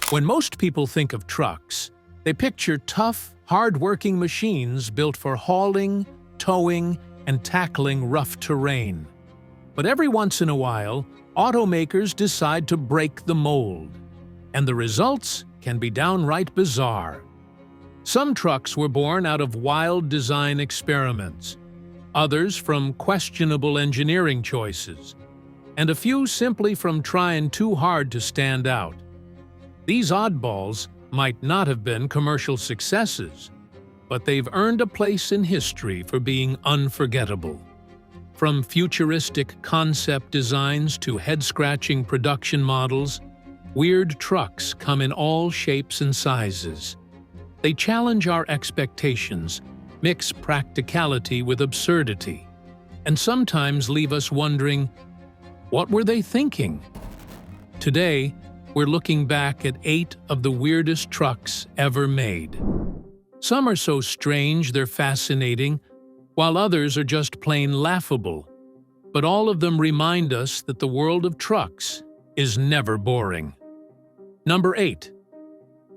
When most people think of trucks, they picture tough, hard-working machines built for hauling, towing, and tackling rough terrain. But every once in a while, automakers decide to break the mold, and the results can be downright bizarre. Some trucks were born out of wild design experiments, others from questionable engineering choices, and a few simply from trying too hard to stand out. These oddballs might not have been commercial successes, but they've earned a place in history for being unforgettable. From futuristic concept designs to head-scratching production models, weird trucks come in all shapes and sizes. They challenge our expectations, mix practicality with absurdity, and sometimes leave us wondering, what were they thinking? Today, we're looking back at 8 of the weirdest trucks ever made. Some are so strange they're fascinating, while others are just plain laughable. But all of them remind us that the world of trucks is never boring. Number 8.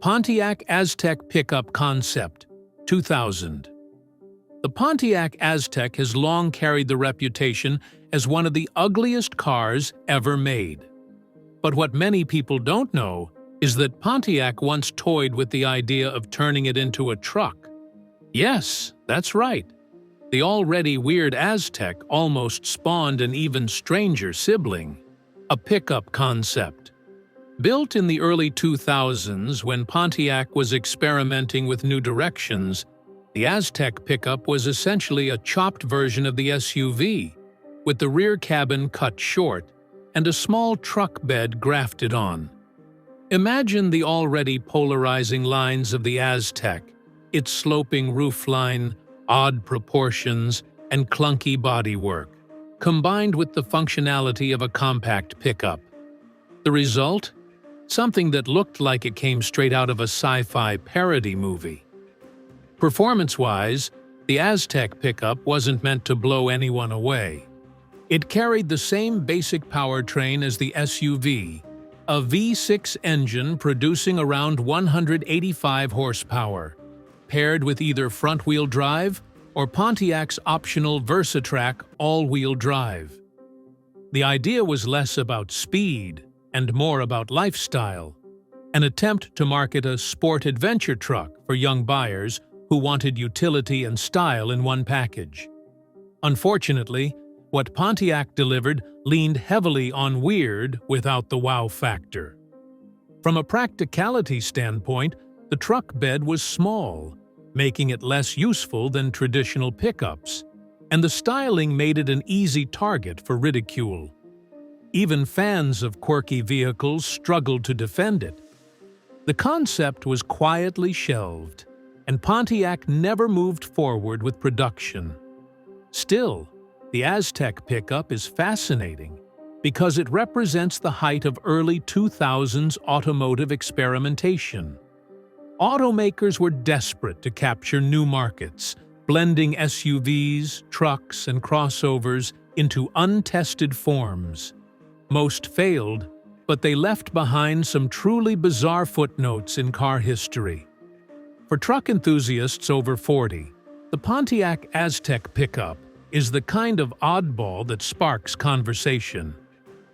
Pontiac Aztek Pickup Concept, 2000. The Pontiac Aztek has long carried the reputation as one of the ugliest cars ever made. But what many people don't know is that Pontiac once toyed with the idea of turning it into a truck. Yes, that's right. The already weird Aztek almost spawned an even stranger sibling, a pickup concept. Built in the early 2000s when Pontiac was experimenting with new directions, the Aztek pickup was essentially a chopped version of the SUV, with the rear cabin cut short and a small truck bed grafted on. Imagine the already polarizing lines of the Aztek, its sloping roofline, odd proportions, and clunky bodywork, combined with the functionality of a compact pickup. The result? Something that looked like it came straight out of a sci-fi parody movie. Performance-wise, the Aztek pickup wasn't meant to blow anyone away. It carried the same basic powertrain as the SUV, a V6 engine producing around 185 horsepower, paired with either front-wheel drive or Pontiac's optional Versatrack all-wheel drive. The idea was less about speed and more about lifestyle, an attempt to market a sport adventure truck for young buyers who wanted utility and style in one package. Unfortunately, what Pontiac delivered leaned heavily on weird without the wow factor. From a practicality standpoint, the truck bed was small, making it less useful than traditional pickups, and the styling made it an easy target for ridicule. Even fans of quirky vehicles struggled to defend it. The concept was quietly shelved, and Pontiac never moved forward with production. Still, the Aztek pickup is fascinating because it represents the height of early 2000s automotive experimentation. Automakers were desperate to capture new markets, blending SUVs, trucks, and crossovers into untested forms. Most failed, but they left behind some truly bizarre footnotes in car history. For truck enthusiasts over 40, the Pontiac Aztek pickup is the kind of oddball that sparks conversation.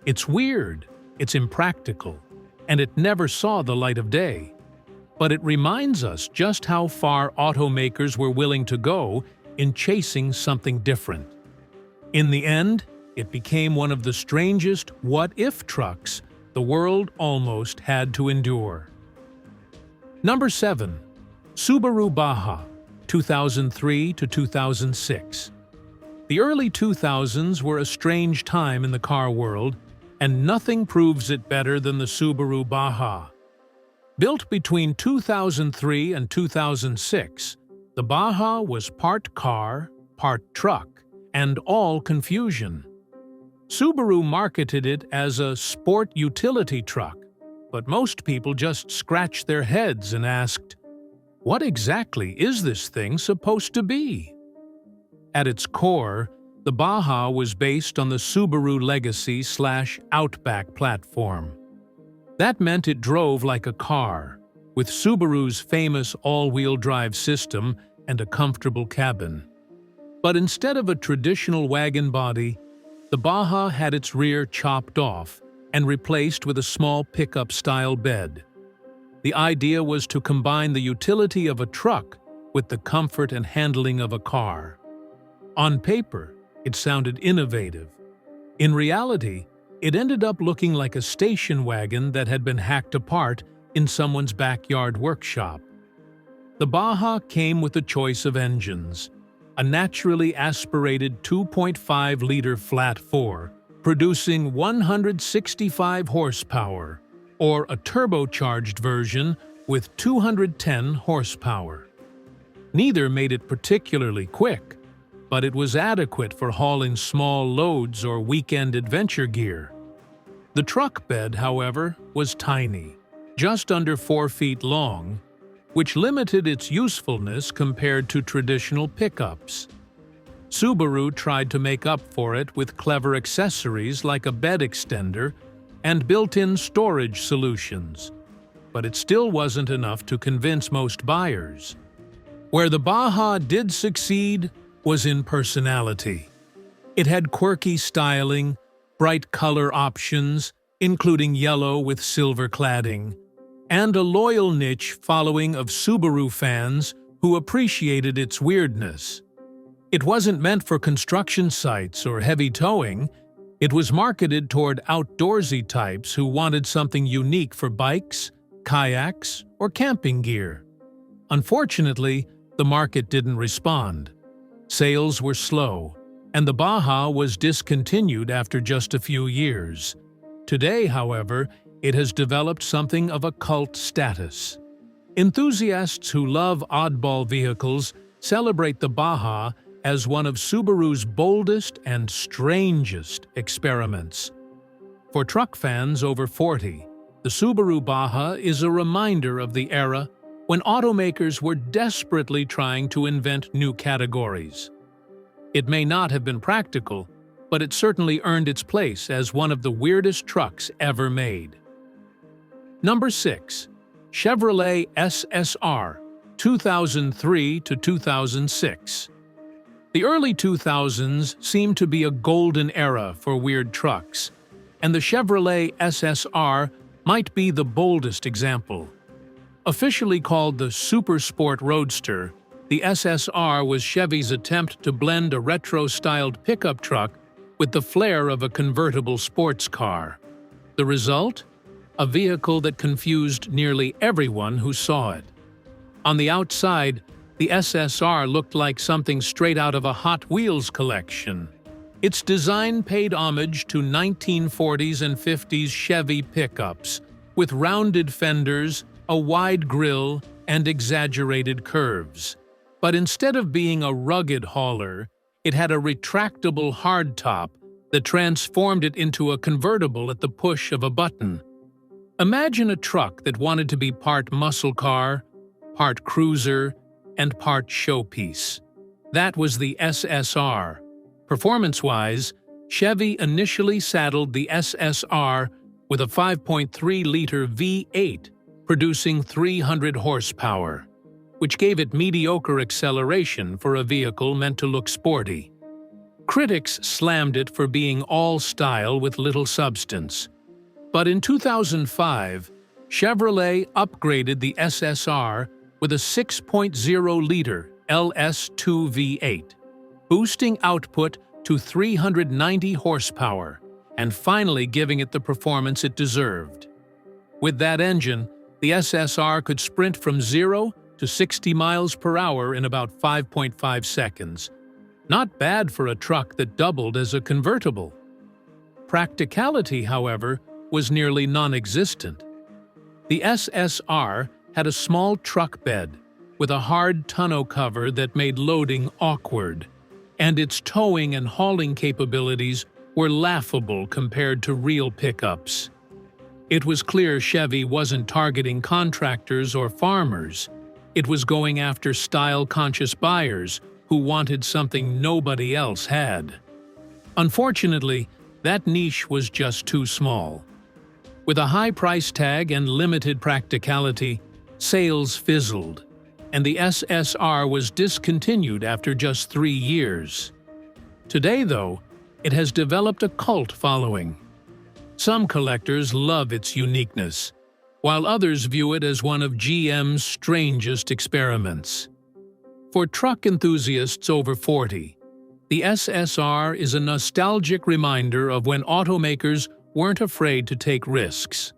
It's weird, it's impractical, and it never saw the light of day. But it reminds us just how far automakers were willing to go in chasing something different. In the end, it became one of the strangest what-if trucks the world almost had to endure. Number 7. Subaru Baja, 2003 to 2006. The early 2000s were a strange time in the car world, and nothing proves it better than the Subaru Baja. Built between 2003 and 2006, the Baja was part car, part truck, and all confusion. Subaru marketed it as a sport utility truck, but most people just scratched their heads and asked, what exactly is this thing supposed to be? At its core, the Baja was based on the Subaru Legacy/Outback platform. That meant it drove like a car, with Subaru's famous all-wheel drive system and a comfortable cabin. But instead of a traditional wagon body, the Baja had its rear chopped off and replaced with a small pickup-style bed. The idea was to combine the utility of a truck with the comfort and handling of a car. On paper, it sounded innovative. In reality, it ended up looking like a station wagon that had been hacked apart in someone's backyard workshop. The Baja came with a choice of engines: a naturally aspirated 2.5-liter flat 4, producing 165 horsepower, or a turbocharged version with 210 horsepower. Neither made it particularly quick, but it was adequate for hauling small loads or weekend adventure gear. The truck bed, however, was tiny, just under 4 feet long, which limited its usefulness compared to traditional pickups. Subaru tried to make up for it with clever accessories like a bed extender and built-in storage solutions, but it still wasn't enough to convince most buyers. Where the Baja did succeed was in personality. It had quirky styling, bright color options, including yellow with silver cladding, and a loyal niche following of Subaru fans who appreciated its weirdness. It wasn't meant for construction sites or heavy towing. It was marketed toward outdoorsy types who wanted something unique for bikes, kayaks, or camping gear. Unfortunately, the market didn't respond. Sales were slow, and the Baja was discontinued after just a few years. Today, however, it has developed something of a cult status. Enthusiasts who love oddball vehicles celebrate the Baja as one of Subaru's boldest and strangest experiments. For truck fans over 40, the Subaru Baja is a reminder of the era when automakers were desperately trying to invent new categories. It may not have been practical, but it certainly earned its place as one of the weirdest trucks ever made. Number 6. Chevrolet SSR, 2003 to 2006. The early 2000s seemed to be a golden era for weird trucks, and the Chevrolet SSR might be the boldest example. Officially called the Super Sport Roadster, the SSR was Chevy's attempt to blend a retro-styled pickup truck with the flair of a convertible sports car. The result? A vehicle that confused nearly everyone who saw it. On the outside, the SSR looked like something straight out of a Hot Wheels collection. Its design paid homage to 1940s and 50s Chevy pickups, with rounded fenders, a wide grille, and exaggerated curves. But instead of being a rugged hauler, it had a retractable hardtop that transformed it into a convertible at the push of a button. Imagine a truck that wanted to be part muscle car, part cruiser, and part showpiece. That was the SSR. Performance-wise, Chevy initially saddled the SSR with a 5.3-liter V8, producing 300 horsepower, which gave it mediocre acceleration for a vehicle meant to look sporty. Critics slammed it for being all style with little substance. But in 2005, Chevrolet upgraded the SSR with a 6.0-liter LS2 V8, boosting output to 390 horsepower and finally giving it the performance it deserved. With that engine, the SSR could sprint from 0 to 60 miles per hour in about 5.5 seconds. Not bad for a truck that doubled as a convertible. Practicality, however, was nearly non-existent. The SSR had a small truck bed with a hard tonneau cover that made loading awkward, and its towing and hauling capabilities were laughable compared to real pickups. It was clear Chevy wasn't targeting contractors or farmers. It was going after style-conscious buyers who wanted something nobody else had. Unfortunately, that niche was just too small. With a high price tag and limited practicality, sales fizzled, and the SSR was discontinued after just 3 years. Today, though, it has developed a cult following. Some collectors love its uniqueness, while others view it as one of GM's strangest experiments. For truck enthusiasts over 40, the SSR is a nostalgic reminder of when automakers weren't afraid to take risks.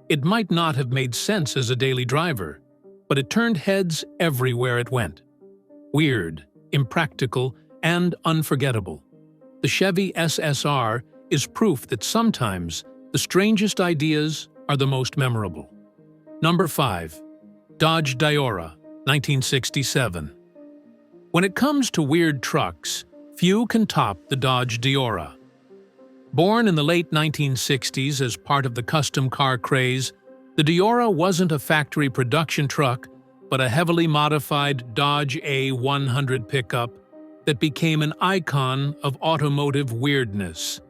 It might not have made sense as a daily driver, but it turned heads everywhere it went. Weird, impractical, and unforgettable. The Chevy SSR is proof that sometimes the strangest ideas are the most memorable. Number 5. Dodge Diora, 1967. When it comes to weird trucks, few can top the Dodge Diora. Born in the late 1960s as part of the custom car craze, the Diora wasn't a factory production truck, but a heavily modified Dodge A100 pickup that became an icon of automotive weirdness.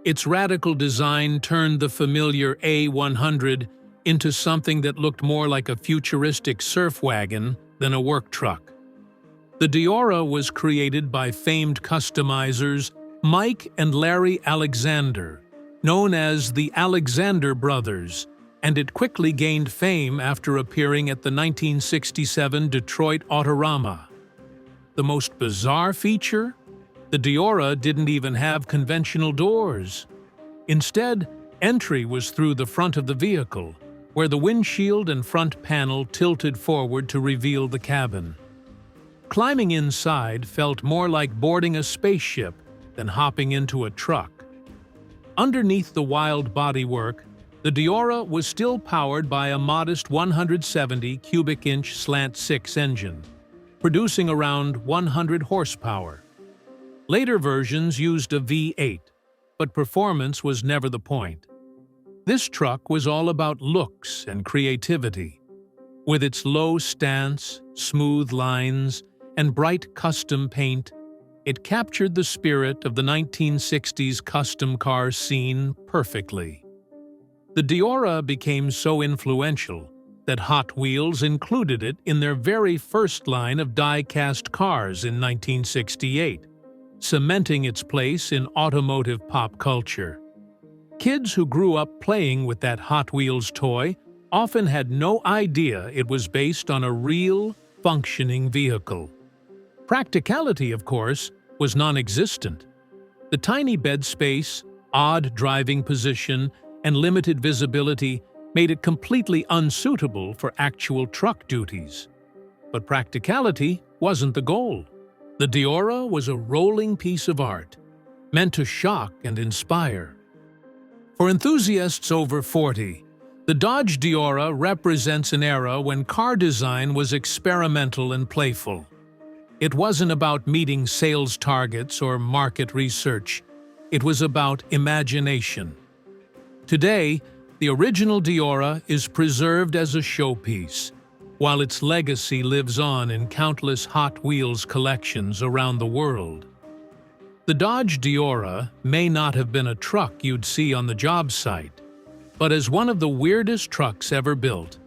Its radical design turned the familiar A100 into something that looked more like a futuristic surf wagon than a work truck. The Diora was created by famed customizers Mike and Larry Alexander, known as the Alexander Brothers, and it quickly gained fame after appearing at the 1967 Detroit Autorama. The most bizarre feature? The Diora didn't even have conventional doors. Instead, entry was through the front of the vehicle, where the windshield and front panel tilted forward to reveal the cabin. Climbing inside felt more like boarding a spaceship than hopping into a truck. Underneath the wild bodywork, the Diora was still powered by a modest 170 cubic inch slant-6 engine, producing around 100 horsepower. Later versions used a V8, but performance was never the point. This truck was all about looks and creativity. With its low stance, smooth lines, and bright custom paint, it captured the spirit of the 1960s custom car scene perfectly. The Diora became so influential that Hot Wheels included it in their very first line of die-cast cars in 1968, cementing its place in automotive pop culture. Kids who grew up playing with that Hot Wheels toy often had no idea it was based on a real, functioning vehicle. Practicality, of course, was non-existent. The tiny bed space, odd driving position, and limited visibility made it completely unsuitable for actual truck duties. But practicality wasn't the goal. The Diora was a rolling piece of art, meant to shock and inspire. For enthusiasts over 40, the Dodge Diora represents an era when car design was experimental and playful. It wasn't about meeting sales targets or market research. It was about imagination. Today, the original Diora is preserved as a showpiece, while its legacy lives on in countless Hot Wheels collections around the world. The Dodge Diora may not have been a truck you'd see on the job site, but as one of the weirdest trucks ever built,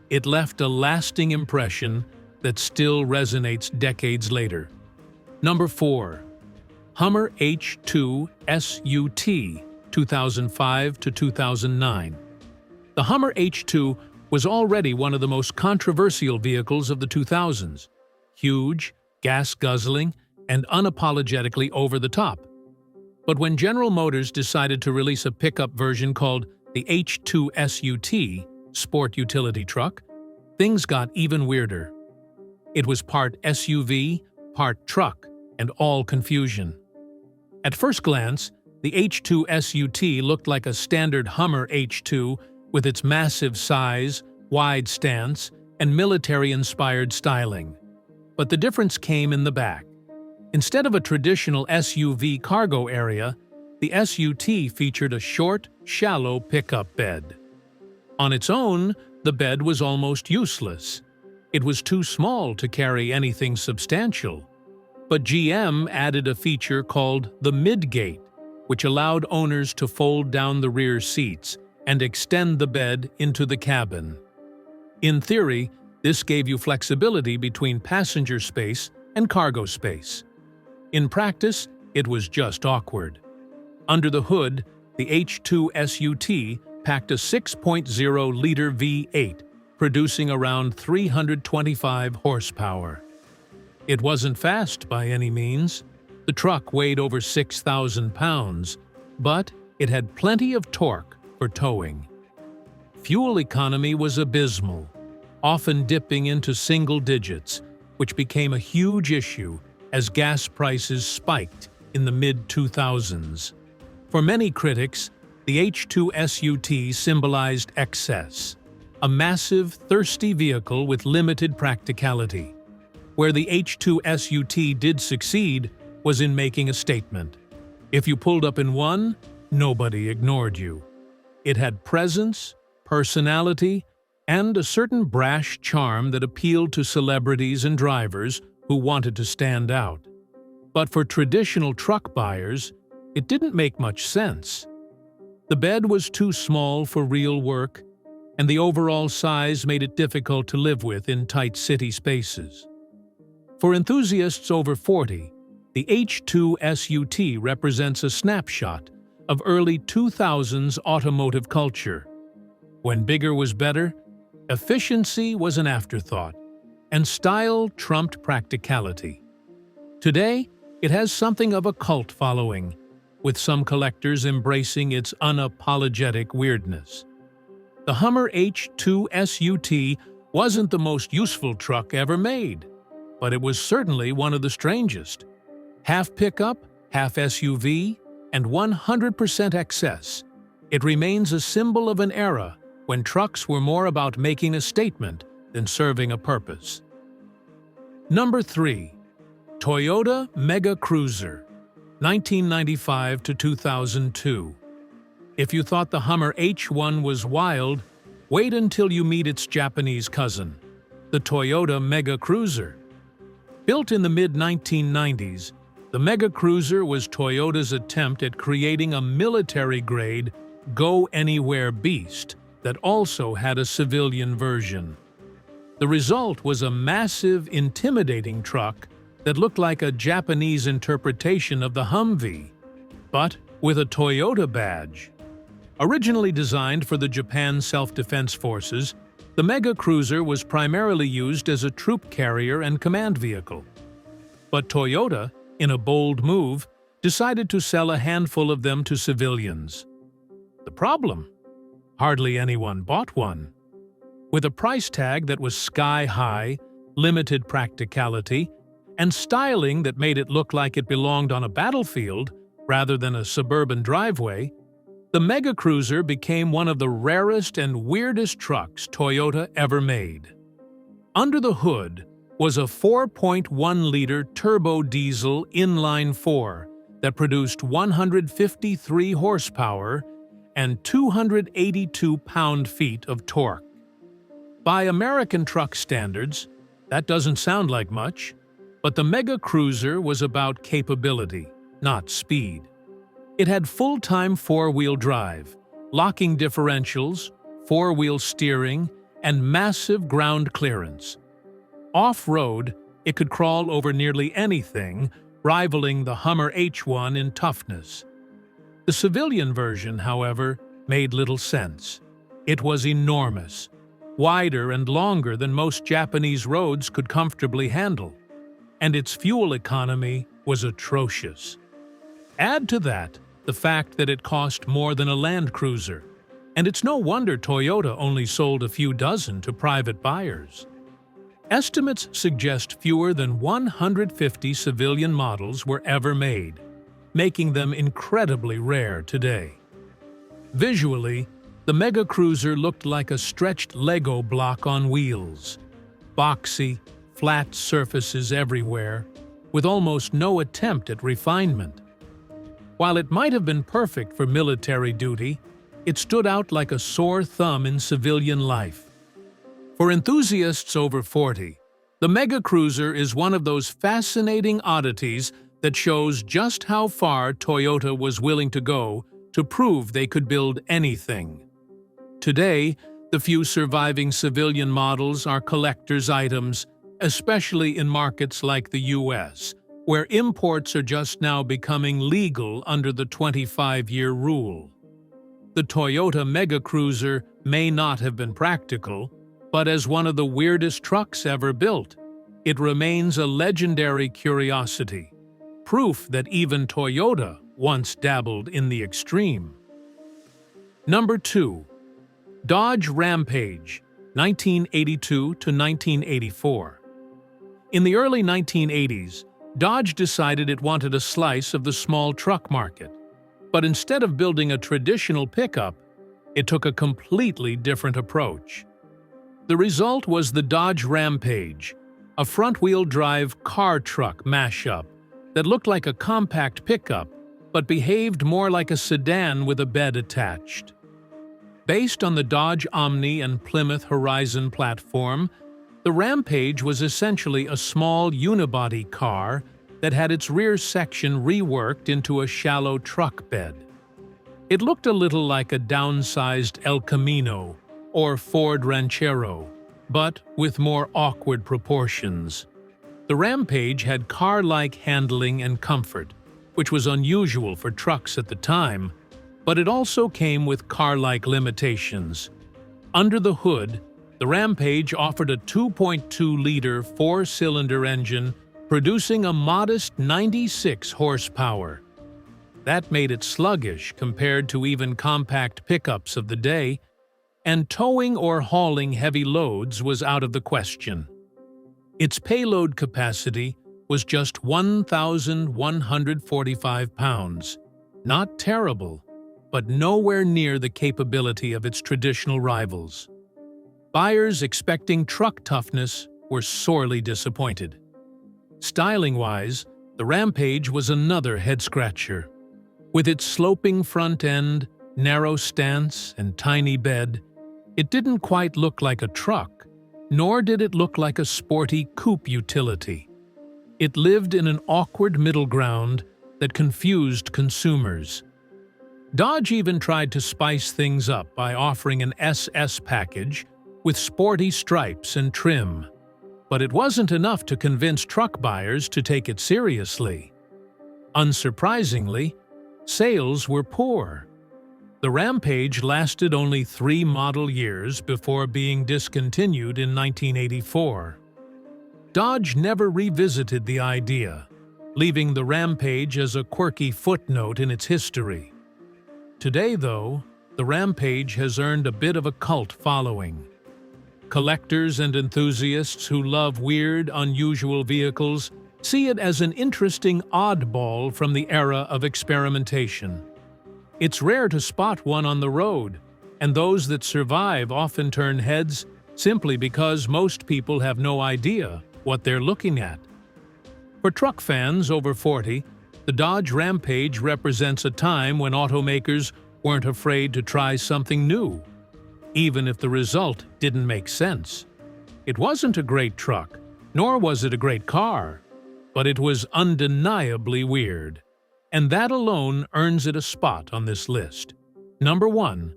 it left a lasting impression that still resonates decades later. Number 4. Hummer H2 SUT, 2005 to 2009. The Hummer H2 was already one of the most controversial vehicles of the 2000s. Huge, gas-guzzling, and unapologetically over the top. But when General Motors decided to release a pickup version called the H2 SUT, Sport Utility Truck, things got even weirder. It was part SUV, part truck, and all confusion. At first glance, the H2 SUT looked like a standard Hummer H2 with its massive size, wide stance, and military-inspired styling. But the difference came in the back. Instead of a traditional SUV cargo area, the SUT featured a short, shallow pickup bed. On its own, the bed was almost useless. It was too small to carry anything substantial. But GM added a feature called the midgate, which allowed owners to fold down the rear seats, and extend the bed into the cabin. In theory, this gave you flexibility between passenger space and cargo space. In practice, it was just awkward. Under the hood, the H2 SUT packed a 6.0-liter V8, producing around 325 horsepower. It wasn't fast by any means. The truck weighed over 6,000 pounds, but it had plenty of torque for towing. Fuel economy was abysmal, often dipping into single digits, which became a huge issue as gas prices spiked in the mid-2000s. For many critics, the H2 SUT symbolized excess, a massive, thirsty vehicle with limited practicality. Where the H2 SUT did succeed was in making a statement. If you pulled up in one, nobody ignored you. It had presence, personality, and a certain brash charm that appealed to celebrities and drivers who wanted to stand out. But for traditional truck buyers, it didn't make much sense. The bed was too small for real work, and the overall size made it difficult to live with in tight city spaces. For enthusiasts over 40, the H2 SUT represents a snapshot of early 2000s automotive culture. When bigger was better, efficiency was an afterthought, and style trumped practicality. Today, it has something of a cult following, with some collectors embracing its unapologetic weirdness. The Hummer H2 SUT wasn't the most useful truck ever made, but it was certainly one of the strangest. Half pickup, half SUV, and 100% excess, it remains a symbol of an era when trucks were more about making a statement than serving a purpose. Number 3. Toyota Mega Cruiser, 1995 to 2002. If you thought the Hummer H1 was wild, wait until you meet its Japanese cousin, the Toyota Mega Cruiser. Built in the mid-1990s, the Mega Cruiser was Toyota's attempt at creating a military-grade, go-anywhere beast that also had a civilian version. The result was a massive, intimidating truck that looked like a Japanese interpretation of the Humvee, but with a Toyota badge. Originally designed for the Japan Self-Defense Forces, the Mega Cruiser was primarily used as a troop carrier and command vehicle. But Toyota, in a bold move, decided to sell a handful of them to civilians. The problem? Hardly anyone bought one. With a price tag that was sky-high, limited practicality, and styling that made it look like it belonged on a battlefield rather than a suburban driveway, the Mega Cruiser became one of the rarest and weirdest trucks Toyota ever made. Under the hood was a 4.1-liter turbo diesel inline-4 that produced 153 horsepower and 282 pound-feet of torque. By American truck standards, that doesn't sound like much, but the Mega Cruiser was about capability, not speed. It had full-time four-wheel drive, locking differentials, four-wheel steering, and massive ground clearance. Off-road, it could crawl over nearly anything, rivaling the Hummer H1 in toughness. The civilian version, however, made little sense. It was enormous, wider and longer than most Japanese roads could comfortably handle, and its fuel economy was atrocious. Add to that the fact that it cost more than a Land Cruiser, and it's no wonder Toyota only sold a few dozen to private buyers. Estimates suggest fewer than 150 civilian models were ever made, making them incredibly rare today. Visually, the Mega Cruiser looked like a stretched Lego block on wheels. Boxy, flat surfaces everywhere, with almost no attempt at refinement. While it might have been perfect for military duty, it stood out like a sore thumb in civilian life. For enthusiasts over 40, the Mega Cruiser is one of those fascinating oddities that shows just how far Toyota was willing to go to prove they could build anything. Today, the few surviving civilian models are collector's items, especially in markets like the US, where imports are just now becoming legal under the 25-year rule. The Toyota Mega Cruiser may not have been practical, but as one of the weirdest trucks ever built, it remains a legendary curiosity, proof that even Toyota once dabbled in the extreme. Number 2. Dodge Rampage, 1982 to 1984. In the early 1980s, Dodge decided it wanted a slice of the small truck market. But instead of building a traditional pickup, it took a completely different approach. The result was the Dodge Rampage, a front-wheel drive car-truck mashup that looked like a compact pickup but behaved more like a sedan with a bed attached. Based on the Dodge Omni and Plymouth Horizon platform, the Rampage was essentially a small unibody car that had its rear section reworked into a shallow truck bed. It looked a little like a downsized El Camino or Ford Ranchero, but with more awkward proportions. The Rampage had car-like handling and comfort, which was unusual for trucks at the time, but it also came with car-like limitations. Under the hood, the Rampage offered a 2.2-liter four-cylinder engine producing a modest 96 horsepower. That made it sluggish compared to even compact pickups of the day, and towing or hauling heavy loads was out of the question. Its payload capacity was just 1,145 pounds. Not terrible, but nowhere near the capability of its traditional rivals. Buyers expecting truck toughness were sorely disappointed. Styling-wise, the Rampage was another head-scratcher. With its sloping front end, narrow stance, and tiny bed, it didn't quite look like a truck, nor did it look like a sporty coupe utility. It lived in an awkward middle ground that confused consumers. Dodge even tried to spice things up by offering an SS package with sporty stripes and trim. But it wasn't enough to convince truck buyers to take it seriously. Unsurprisingly, sales were poor. The Rampage lasted only 3 model years before being discontinued in 1984. Dodge never revisited the idea, leaving the Rampage as a quirky footnote in its history. Today, though, the Rampage has earned a bit of a cult following. Collectors and enthusiasts who love weird, unusual vehicles see it as an interesting oddball from the era of experimentation. It's rare to spot one on the road, and those that survive often turn heads simply because most people have no idea what they're looking at. For truck fans over 40, the Dodge Rampage represents a time when automakers weren't afraid to try something new, even if the result didn't make sense. It wasn't a great truck, nor was it a great car, but it was undeniably weird, and that alone earns it a spot on this list. Number 1.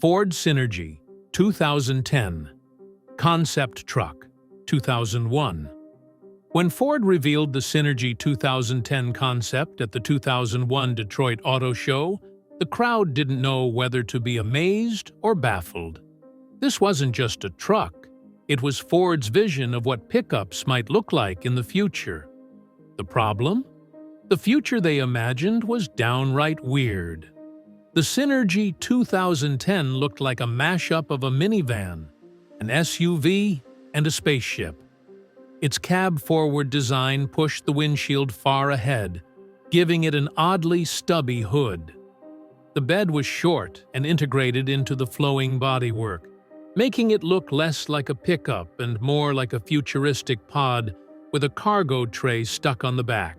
Ford Synergy, 2010. Concept Truck, 2001. When Ford revealed the Synergy 2010 concept at the 2001 Detroit Auto Show, the crowd didn't know whether to be amazed or baffled. This wasn't just a truck, it was Ford's vision of what pickups might look like in the future. The problem? The future they imagined was downright weird. The Synergy 2010 looked like a mashup of a minivan, an SUV, and a spaceship. Its cab-forward design pushed the windshield far ahead, giving it an oddly stubby hood. The bed was short and integrated into the flowing bodywork, making it look less like a pickup and more like a futuristic pod with a cargo tray stuck on the back.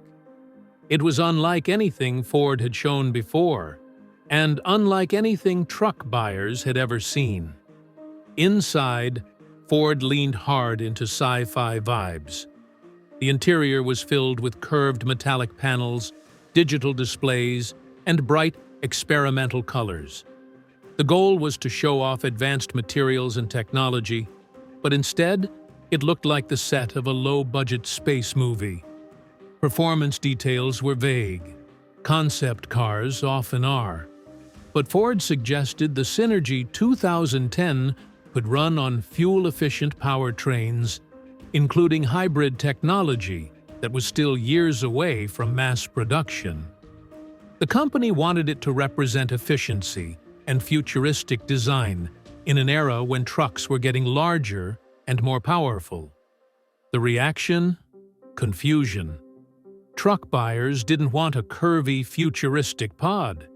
It was unlike anything Ford had shown before, and unlike anything truck buyers had ever seen. Inside, Ford leaned hard into sci-fi vibes. The interior was filled with curved metallic panels, digital displays, and bright, experimental colors. The goal was to show off advanced materials and technology, but instead, it looked like the set of a low-budget space movie. Performance details were vague. Concept cars often are. But Ford suggested the Synergy 2010 could run on fuel-efficient powertrains, including hybrid technology that was still years away from mass production. The company wanted it to represent efficiency and futuristic design in an era when trucks were getting larger and more powerful. The reaction? Confusion. Truck buyers didn't want a curvy, futuristic pod.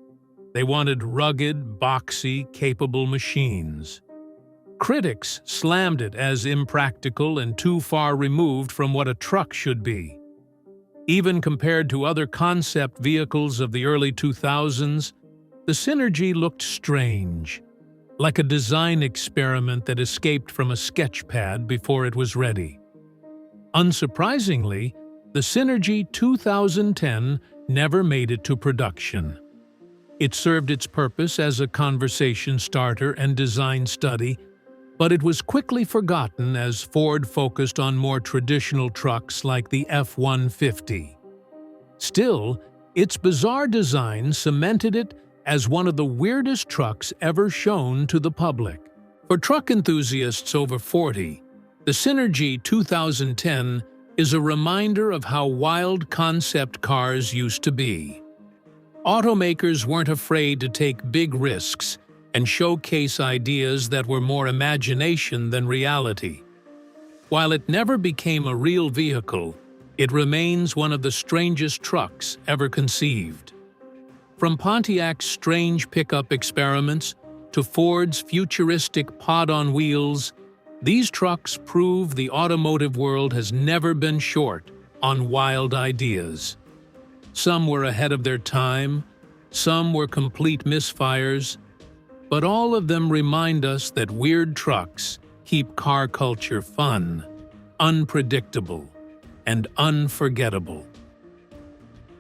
They wanted rugged, boxy, capable machines. Critics slammed it as impractical and too far removed from what a truck should be. Even compared to other concept vehicles of the early 2000s, the Synergy looked strange, like a design experiment that escaped from a sketch pad before it was ready. Unsurprisingly, the Synergy 2010 never made it to production. It served its purpose as a conversation starter and design study, but it was quickly forgotten as Ford focused on more traditional trucks like the F-150. Still, its bizarre design cemented it as one of the weirdest trucks ever shown to the public. For truck enthusiasts over 40, the Synergy 2010 is a reminder of how wild concept cars used to be. Automakers weren't afraid to take big risks and showcase ideas that were more imagination than reality. While it never became a real vehicle, it remains one of the strangest trucks ever conceived. From Pontiac's strange pickup experiments to Ford's futuristic pod on wheels, these trucks prove the automotive world has never been short on wild ideas. Some were ahead of their time, some were complete misfires, but all of them remind us that weird trucks keep car culture fun, unpredictable, and unforgettable.